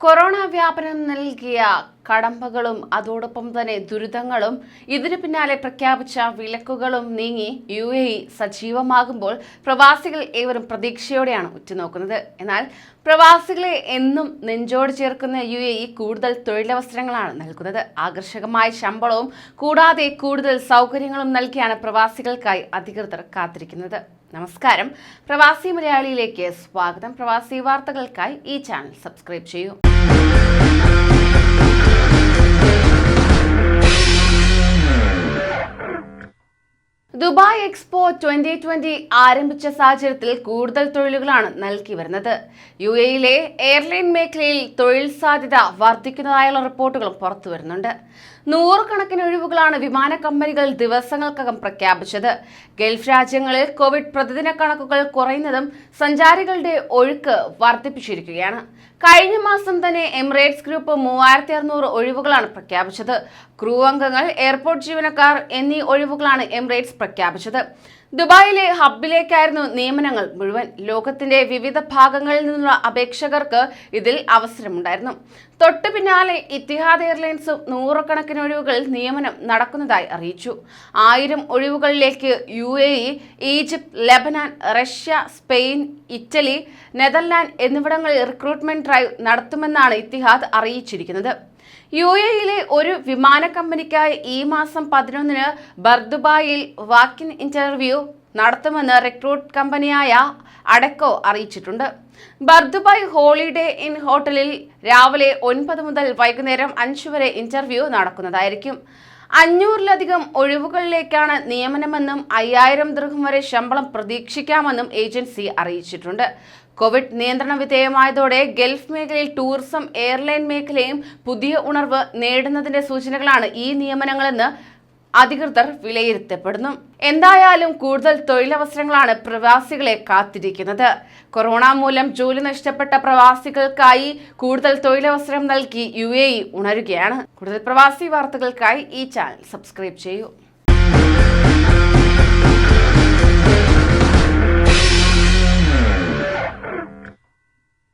Corona വ്യാപനം നൽകിയ കടമ്പകളും അതോടൊപ്പം തന്നെ ദുരിതങ്ങളും ഇതിനു പിന്നാലെ പ്രഖ്യാപിച്ച വിലക്കുകളും നീങ്ങി UAE സജീവമാകുമ്പോൾ പ്രവാസികൾ ഏവരും പ്രതീക്ഷയോടെയാണ് ഉറ്റുനോക്കുന്നത്. എന്നാൽ പ്രവാസികളെ എന്നും നെഞ്ചോട് ചേർക്കുന്ന UAE കൂടുതൽ തൊഴിലവസരങ്ങളാണ് നൽകുന്നത്. ആകർഷകമായ ശമ്പളവും കൂടാതെ കൂടുതൽ സൗകര്യങ്ങളും നൽകിയാണ് പ്രവാസികൾക്കായി അധികൃതർ കാത്തിരിക്കുന്നത്. നമസ്കാരം, പ്രവാസി മലയാളിയിലേക്ക് സ്വാഗതം. പ്രവാസി വാർത്തകൾക്കായി ഈ ചാനൽ സബ്സ്ക്രൈബ് ചെയ്യൂ. ദുബായ് എക്സ്പോ 2020 ആരംഭിച്ച സാഹചര്യത്തിൽ കൂടുതൽ തൊഴിലുകളാണ് നൽകി വരുന്നത്. UAEയിലെ എയർലൈൻ മേഖലയിൽ തൊഴിൽ സാധ്യത വർദ്ധിക്കുന്നതായുള്ള റിപ്പോർട്ടുകളും പുറത്തു വരുന്നുണ്ട്. നൂറുകണക്കിന് ഒഴിവുകളാണ് വിമാന കമ്പനികൾ ദിവസങ്ങൾക്കകം പ്രഖ്യാപിച്ചത്. ഗൾഫ് രാജ്യങ്ങളിൽ കോവിഡ് പ്രതിദിന കണക്കുകൾ കുറയുന്നതും സഞ്ചാരികളുടെ ഒഴുക്ക് വർദ്ധിപ്പിച്ചിരിക്കുകയാണ്. കഴിഞ്ഞ മാസം തന്നെ എമിറേറ്റ്സ് ഗ്രൂപ്പ് 3600 ഒഴിവുകളാണ് പ്രഖ്യാപിച്ചത്. ക്രൂ അംഗങ്ങൾ, എയർപോർട്ട് ജീവനക്കാർ എന്നീ ഒഴിവുകളാണ് എമിറേറ്റ്സ് പ്രഖ്യാപിച്ചത്. ദുബായിലെ ഹബ്ബിലേക്കായിരുന്നു നിയമനങ്ങൾ മുഴുവൻ. ലോകത്തിന്റെ വിവിധ ഭാഗങ്ങളിൽ നിന്നുള്ള അപേക്ഷകർക്ക് ഇതിൽ അവസരമുണ്ടായിരുന്നു. തൊട്ടു പിന്നാലെ ഇത്തിഹാദ് എയർലൈൻസ് നൂറുകണക്കിന് ഒഴിവുകളിൽ നിയമനം നടക്കുന്നതായി അറിയിച്ചു. 1000 ഒഴിവുകളിലേക്ക് UAE, Egypt, Lebanon, Russia, Spain, Italy, Netherland എന്നിവിടങ്ങളിൽ റിക്രൂട്ട്മെന്റ് ഡ്രൈവ് നടത്തുമെന്നാണ് ഇത്തിഹാദ് അറിയിച്ചിരിക്കുന്നത്. UAEയിലെ ഒരു വിമാന കമ്പനിക്കായി ഈ മാസം 11-ന് ബർദുബായിൽ വാക്കിൻ ഇന്റർവ്യൂ നടത്തുമെന്ന് റിക്രൂട്ട് കമ്പനിയായ അഡെക്കോ അറിയിച്ചിട്ടുണ്ട്. ബർദുബായ് ഹോളിഡേ ഇൻ ഹോട്ടലിൽ രാവിലെ 9 മുതൽ വൈകുന്നേരം 5 വരെ ഇന്റർവ്യൂ നടക്കുന്നതായിരിക്കും. 500-ലധികം ഒഴിവുകളിലേക്കാണ് നിയമനമെന്നും 5000 ദിർഹം വരെ ശമ്പളം പ്രതീക്ഷിക്കാമെന്നും ഏജൻസി അറിയിച്ചിട്ടുണ്ട്. കോവിഡ് നിയന്ത്രണ വിധേയമായതോടെ ഗൾഫ് മേഖലയിൽ ടൂറിസം, എയർലൈൻ മേഖലയും പുതിയ ഉണർവ് നേടുന്നതിന്റെ സൂചനകളാണ് ഈ നിയമനങ്ങളെന്ന് അധികൃതർ വിലയിരുത്തപ്പെടുന്നു. എന്തായാലും കൂടുതൽ തൊഴിലവസരങ്ങളാണ് പ്രവാസികളെ കാത്തിരിക്കുന്നത്. കൊറോണ മൂലം ജോലി നഷ്ടപ്പെട്ട പ്രവാസികൾക്കായി കൂടുതൽ തൊഴിലവസരം നൽകി UAE ഉണരുകയാണ്. കൂടുതൽ പ്രവാസി വാർത്തകൾക്കായി ഈ ചാനൽ സബ്സ്ക്രൈബ് ചെയ്യൂ.